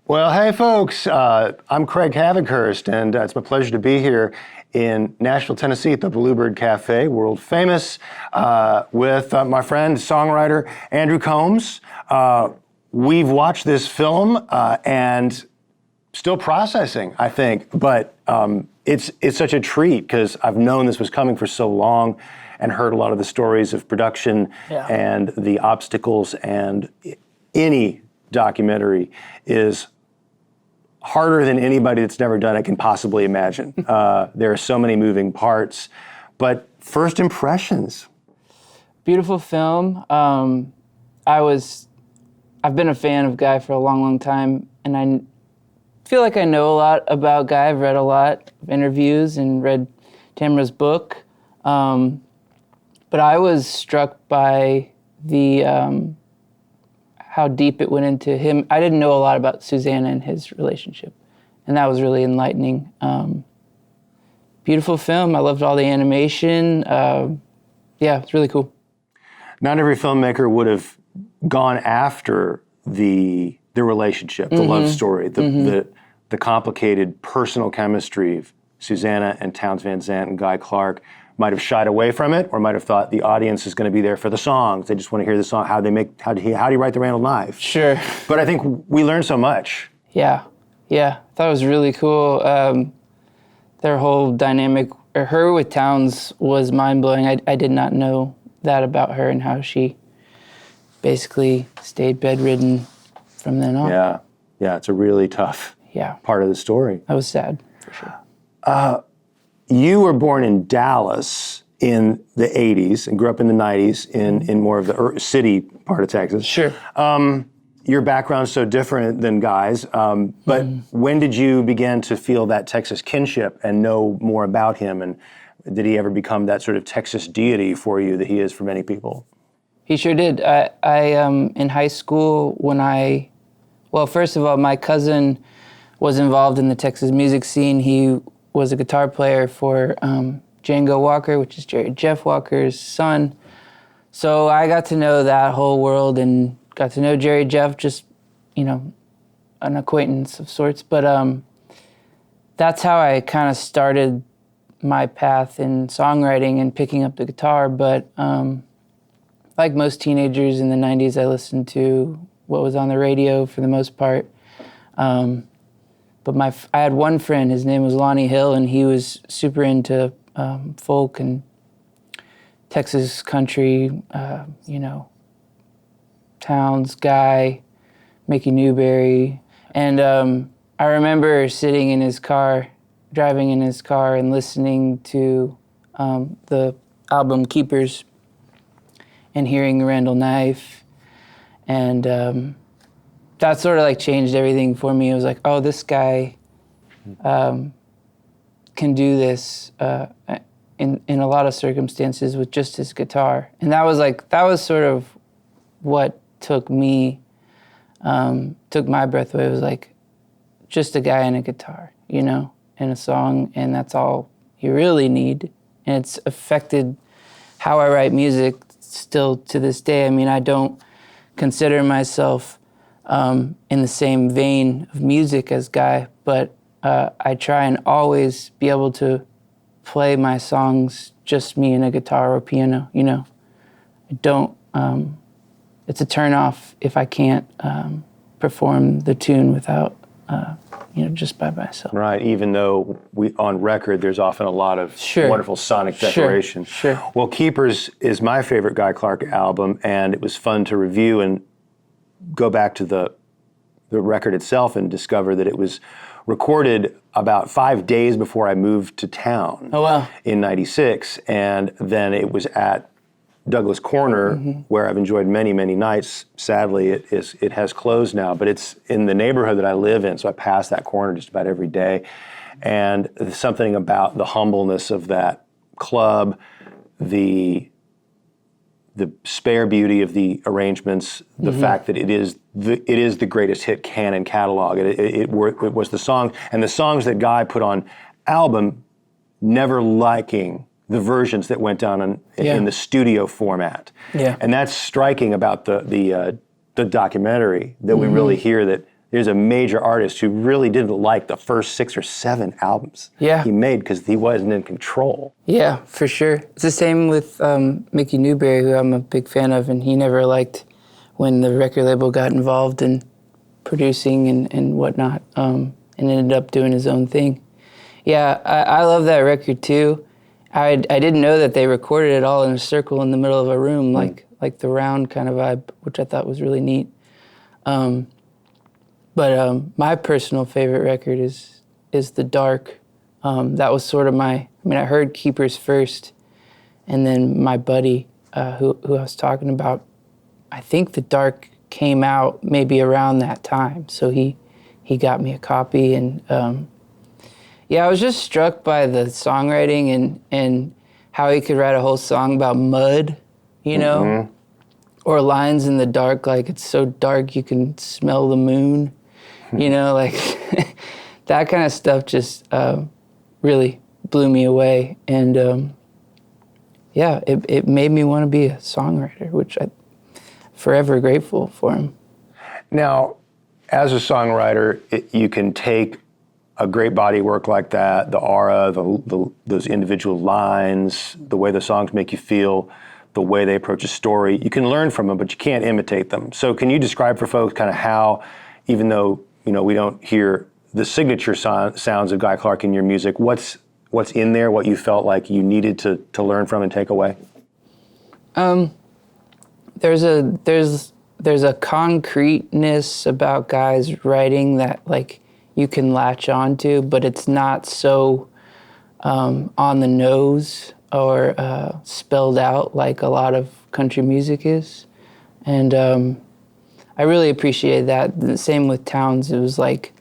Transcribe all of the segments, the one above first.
Well, hey folks, I'm Craig Havighurst, and it's my pleasure to be here in Nashville, Tennessee at the Bluebird Cafe, world famous, with my friend, songwriter Andrew Combs. We've watched this film and still processing, I think, but it's such a treat because I've known this was coming for so long and heard a lot of the stories of production and the obstacles, and any documentary is harder than anybody that's never done it can possibly imagine. There are so many moving parts, but first impressions. Beautiful film. I've been a fan of Guy for a long, long time, and I feel like I know a lot about Guy. I've read a lot of interviews and read Tamara's book, but I was struck by the how deep it went into him. I didn't know a lot about Susanna and his relationship, and that was really enlightening. Beautiful film. I loved all the animation. It's really cool. Not every filmmaker would have gone after the relationship, the love story, the complicated personal chemistry of Susanna and Townes Van Zandt and Guy Clark. Might have shied away from it, or might have thought the audience is going to be there for the songs. They just want to hear the song, how do you write the Randall Knife? Sure. But I think we learned so much. Yeah. I thought it was really cool. Their whole dynamic, or her with Townes, was mind-blowing. I did not know that about her, and how she basically stayed bedridden from then on. Yeah, it's a really tough part of the story. I was sad, for sure. You were born in Dallas in the 80s and grew up in the 90s in more of the city part of Texas. Sure. Your background's so different than Guy's, but when did you begin to feel that Texas kinship and know more about him? And did he ever become that sort of Texas deity for you that he is for many people? He sure did. I in high school, first of all, my cousin was involved in the Texas music scene. He was a guitar player for Django Walker, which is Jerry Jeff Walker's son. So I got to know that whole world and got to know Jerry Jeff, just, an acquaintance of sorts. But that's how I kind of started my path in songwriting and picking up the guitar. But like most teenagers in the 90s, I listened to what was on the radio for the most part. But I had one friend, his name was Lonnie Hill, and he was super into folk and Texas country, Townes, Guy, Mickey Newberry. And I remember sitting in his car, driving in his car and listening to the album Keepers and hearing Randall Knife. And that sort of like changed everything for me. It was like, oh, this guy can do this in a lot of circumstances with just his guitar. And that was sort of what took my breath away. It was like just a guy and a guitar, and a song, and that's all you really need. And it's affected how I write music still to this day. I mean, I don't consider myself in the same vein of music as Guy, but I try and always be able to play my songs just me and a guitar or piano, I don't, it's a turn-off if I can't perform the tune without, just by myself. Right, even though on record there's often a lot of wonderful sonic decoration. Sure. Well, Keepers is my favorite Guy Clark album, and it was fun to review and go back to the record itself and discover that it was recorded about 5 days before I moved to town. Oh, wow. In '96, and then it was at Douglas Corner, where I've enjoyed many, many nights. Sadly, it has closed now, but it's in the neighborhood that I live in, so I pass that corner just about every day. And there's something about the humbleness of that club, the spare beauty of the arrangements, the fact that it is the greatest hit canon catalog. It was the song, and the songs that Guy put on album, never liking the versions that went down in the studio format. Yeah. And that's striking about the documentary, that we really hear that there's a major artist who really didn't like the first 6 or 7 albums he made because he wasn't in control. Yeah, for sure. It's the same with Mickey Newberry, who I'm a big fan of, and he never liked when the record label got involved in producing and whatnot, and ended up doing his own thing. Yeah, I love that record too. I didn't know that they recorded it all in a circle in the middle of a room, like the round kind of vibe, which I thought was really neat. But my personal favorite record is The Dark. That was sort of I heard Keepers first, and then my buddy, who I was talking about, I think The Dark came out maybe around that time, so he got me a copy, and I was just struck by the songwriting and how he could write a whole song about mud, you know, or lines in the dark, like it's so dark you can smell the moon, you know, like that kind of stuff just really blew me away, and it made me want to be a songwriter, which I'm forever grateful for him. Now, as a songwriter, you can take a great body of work like that, the aura, those individual lines, the way the songs make you feel, the way they approach a story. You can learn from them, but you can't imitate them. So can you describe for folks kind of how, even though we don't hear the signature sounds of Guy Clark in your music, what's in there, what you felt like you needed to learn from and take away? There's a concreteness about Guy's writing that like you can latch onto, but it's not so on the nose or spelled out like a lot of country music is. And I really appreciate that. The same with Townes. It was like,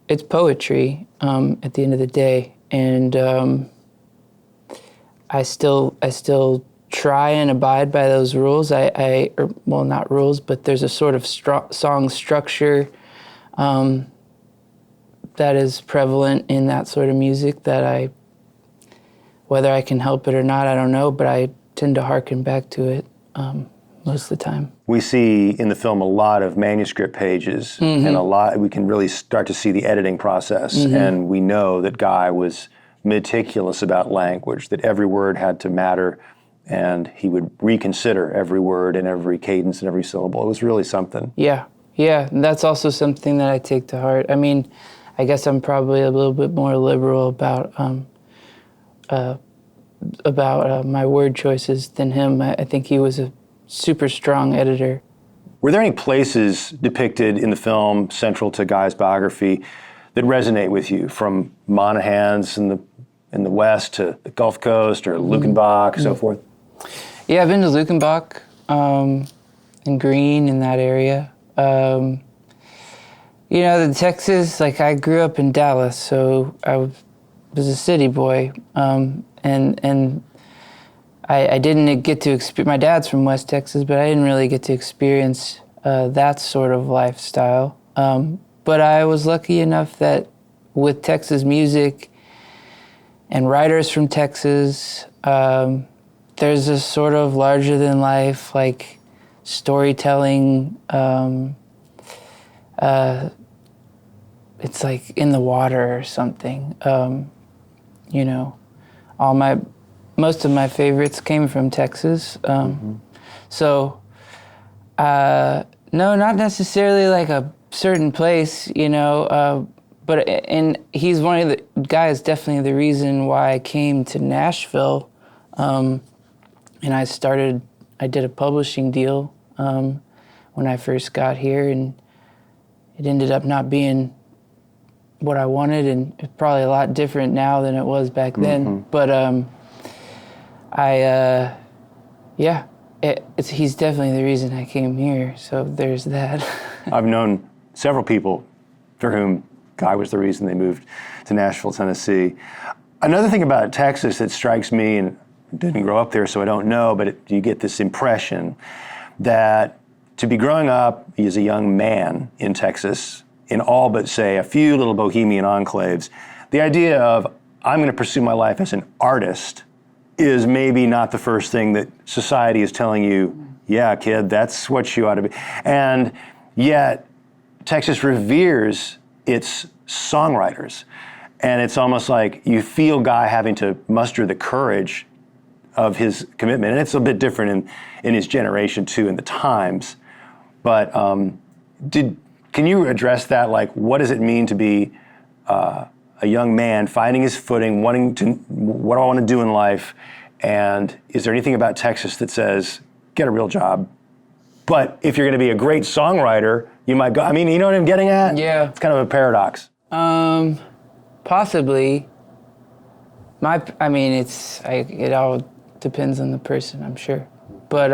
it's poetry at the end of the day. And I still try and abide by those rules. Well, not rules, but there's a sort of song structure that is prevalent in that sort of music that whether I can help it or not, I don't know, but I tend to hearken back to it most of the time. We see in the film a lot of manuscript pages, and we can really start to see the editing process, and we know that Guy was meticulous about language, that every word had to matter, and he would reconsider every word and every cadence and every syllable. It was really something. Yeah, and that's also something that I take to heart. I mean, I guess I'm probably a little bit more liberal about my word choices than him. I think he was a super strong editor. Were there any places depicted in the film central to Guy's biography that resonate with you, from Monaghan's in the West to the Gulf Coast or Luckenbach, so forth? Yeah, I've been to Luckenbach and Greene in that area. The Texas, like I grew up in Dallas, so I was a city boy, and I didn't get to experience, my dad's from West Texas, but I didn't really get to experience that sort of lifestyle. But I was lucky enough that with Texas music and writers from Texas, there's a sort of larger than life, like storytelling. It's like in the water or something. Most of my favorites came from Texas. So, no, not necessarily like a certain place, but he's one of the guys, definitely the reason why I came to Nashville. And I did a publishing deal when I first got here, and it ended up not being what I wanted, and it's probably a lot different now than it was back then. But he's definitely the reason I came here, so there's that. I've known several people for whom Guy was the reason they moved to Nashville, Tennessee. Another thing about Texas that strikes me, and didn't grow up there so I don't know, but you get this impression that to be growing up as a young man in Texas, in all but, say, a few little bohemian enclaves, the idea of, I'm going to pursue my life as an artist is maybe not the first thing that society is telling you, yeah, kid, that's what you ought to be. And yet, Texas reveres its songwriters. And it's almost like you feel Guy having to muster the courage of his commitment. And it's a bit different in his generation too, in the times. But can you address that? Like, what does it mean to be a young man finding his footing, wanting to, what do I want to do in life? And is there anything about Texas that says, get a real job? But if you're going to be a great songwriter, you might go, I mean, you know what I'm getting at? Yeah. It's kind of a paradox. Possibly. It all depends on the person, I'm sure. But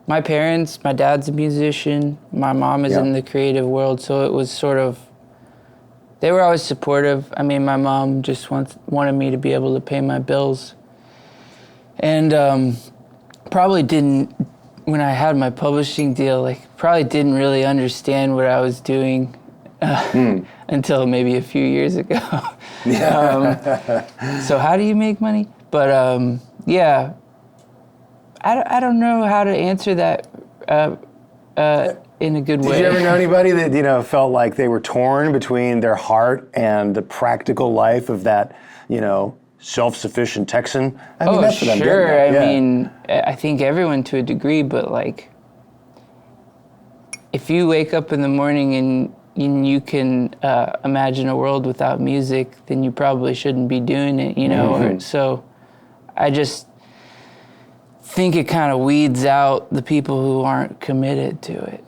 my parents, my dad's a musician, my mom is in the creative world, so it was sort of, they were always supportive. I mean, my mom just wanted me to be able to pay my bills. And probably didn't, when I had my publishing deal, probably didn't really understand what I was doing until maybe a few years ago. So how do you make money? But I don't know how to answer that in a good way. Did you ever know anybody that, felt like they were torn between their heart and the practical life of that, self-sufficient Texan? I mean, that's what I'm sure. getting at. I mean, I think everyone to a degree, but if you wake up in the morning and you can imagine a world without music, then you probably shouldn't be doing it, Mm-hmm. So I just think it kind of weeds out the people who aren't committed to it,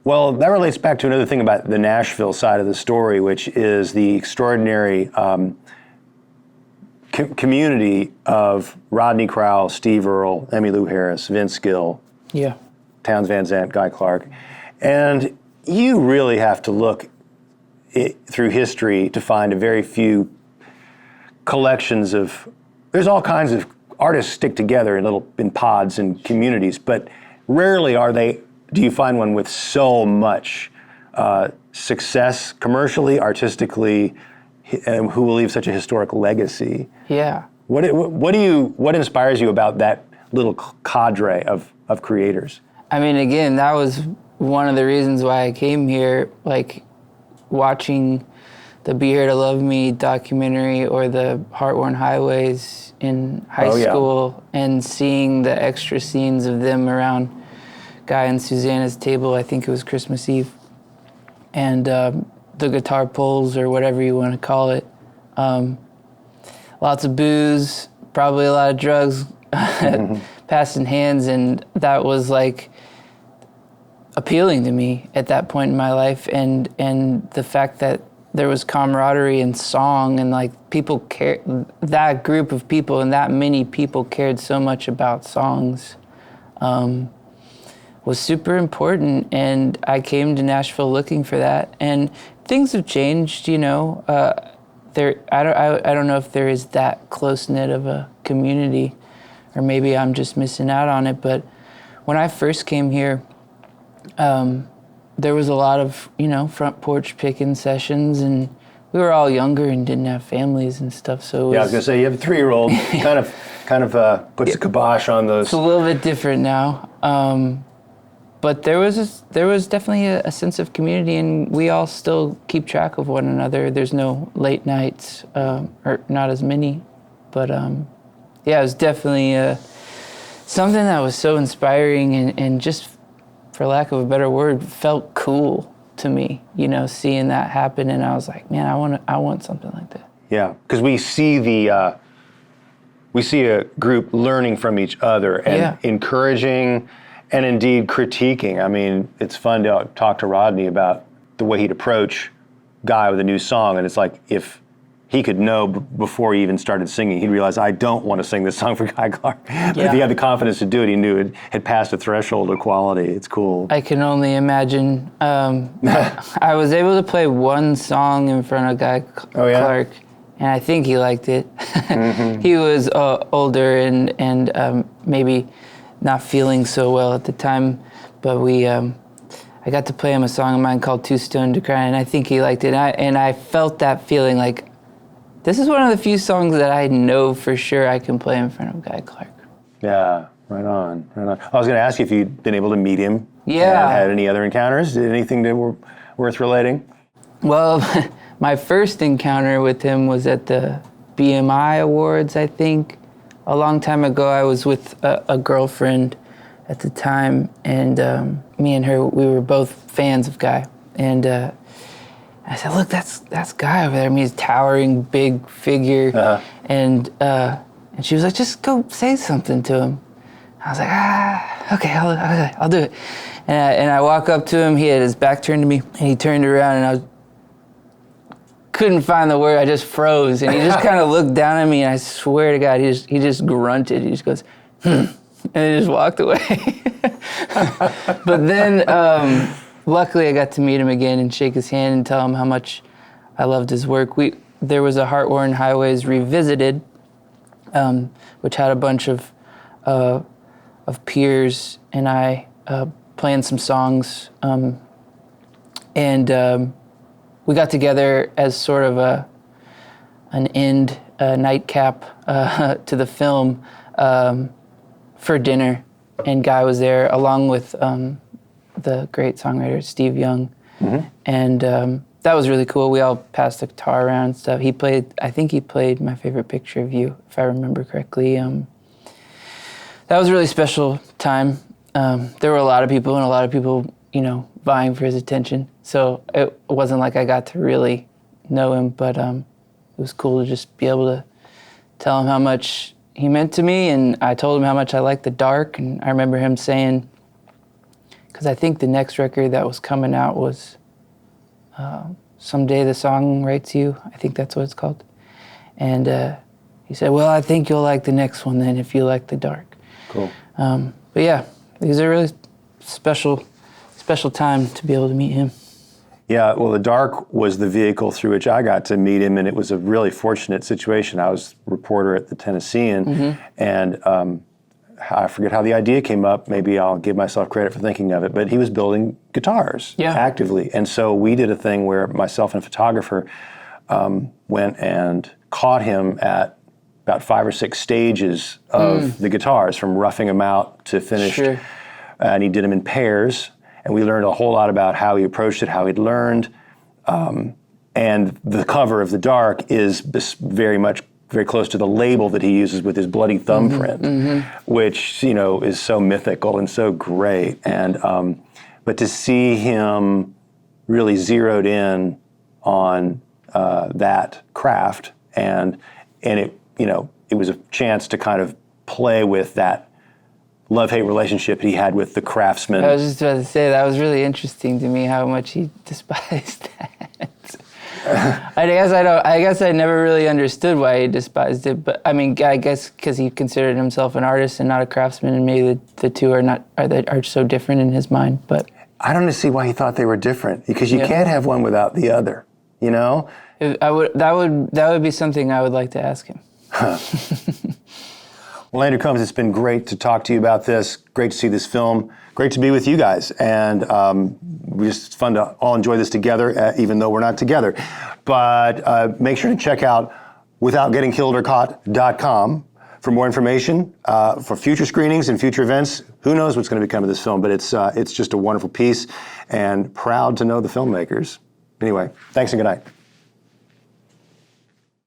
Well, that relates back to another thing about the Nashville side of the story, which is the extraordinary community of Rodney, Crowell, Steve Earle, Emmylou Harris, Vince Gill, Yeah. Townes Van Zandt, Guy Clark. And you really have to look through history to find a very few collections of, there's all kinds of artists stick together in pods and communities, but rarely do you find one with so much success commercially, artistically, and who will leave such a historic legacy. Yeah. What inspires you about that little cadre of creators? I mean, again, that was one of the reasons why I came here, watching the Be Here to Love Me documentary or the Heart-Worn Highways in high school and seeing the extra scenes of them around Guy and Susanna's table. I think it was Christmas Eve. And the guitar pulls or whatever you want to call it. Lots of booze, probably a lot of drugs passing hands, and that was appealing to me at that point in my life, and the fact that there was camaraderie and song, and people care, that group of people and that many people cared so much about songs was super important, and I came to Nashville looking for that, and things have changed, I don't know if there is that close-knit of a community, or maybe I'm just missing out on it, but when I first came here, there was a lot of, front porch picking sessions, and we were all younger and didn't have families and stuff, so it was, I was going to say, you have a 3-year-old, kind of puts a kibosh on those. It's a little bit different now. But there was definitely a sense of community, and we all still keep track of one another. There's no late nights, or not as many, but it was definitely something that was so inspiring and just, for lack of a better word, felt cool to me. Seeing that happen, and I was like, man, I want something like that. Yeah, because we see a group learning from each other and encouraging. And indeed, critiquing. I mean, it's fun to talk to Rodney about the way he'd approach Guy with a new song. And it's like, if he could know before he even started singing, he'd realize, I don't want to sing this song for Guy Clark. But if he had the confidence to do it, he knew it had passed a threshold of quality. It's cool. I can only imagine. I was able to play one song in front of Guy Clark, and I think he liked it. He was older and maybe not feeling so well at the time, but I got to play him a song of mine called Too Stoned to Cry, and I think he liked it, and I felt that feeling this is one of the few songs that I know for sure I can play in front of Guy Clark. Yeah, right on. I was going to ask you if you'd been able to meet him Yeah. And had any other encounters? Did anything that were worth relating? Well, my first encounter with him was at the BMI Awards, I think. A long time ago, I was with a girlfriend at the time, and me and her, we were both fans of Guy. And I said, look, that's Guy over there. I mean, he's a towering, big figure. And she was like, just go say something to him. I was like, okay, I'll do it. And I walk up to him, he had his back turned to me, and he turned around, and I couldn't find the word, I just froze. And he just kind of looked down at me, and I swear to God, he just grunted. He just goes, and he just walked away. But then, luckily, I got to meet him again and shake his hand and tell him how much I loved his work. There was a Heart-Worn Highways Revisited, which had a bunch of peers and I playing some songs, and we got together as sort of an end nightcap to the film for dinner, and Guy was there along with the great songwriter Steve Young, and that was really cool. We all passed the guitar around and stuff. I think he played My Favorite Picture of You, if I remember correctly. That was a really special time. There were a lot of people, vying for his attention. So it wasn't like I got to really know him, but it was cool to just be able to tell him how much he meant to me, and I told him how much I liked the dark, and I remember him saying, because I think the next record that was coming out was Someday the Song Writes You. I think that's what it's called. And he said, well, I think you'll like the next one then if you like the dark. Cool. But yeah, it was a really special time to be able to meet him. Yeah, well, The Dark was the vehicle through which I got to meet him, and it was a really fortunate situation. I was a reporter at the Tennessean, and I forget how the idea came up. Maybe I'll give myself credit for thinking of it, but he was building guitars actively. And so we did a thing where myself and a photographer went and caught him at about 5 or 6 stages of the guitars, from roughing them out to finished. Sure. And he did them in pairs. And we learned a whole lot about how he approached it, how he'd learned. And the cover of The Dark is very close to the label that he uses with his bloody thumbprint, which, is so mythical and so great. And but to see him really zeroed in on that craft, and it, it was a chance to kind of play with that love-hate relationship he had with the craftsman. I was just about to say, that was really interesting to me, how much he despised that. I guess I never really understood why he despised it, but I mean, I guess because he considered himself an artist and not a craftsman, and maybe the two are so different in his mind. But I don't see why he thought they were different, because you can't have one without the other. That would be something I would like to ask him. Well, Andrew Combs, it's been great to talk to you about this. Great to see this film. Great to be with you guys. And it's fun to all enjoy this together, even though we're not together. But make sure to check out withoutgettingkilledorcaught.com for more information, for future screenings and future events. Who knows what's going to become of this film, but it's just a wonderful piece, and proud to know the filmmakers. Anyway, thanks and good night.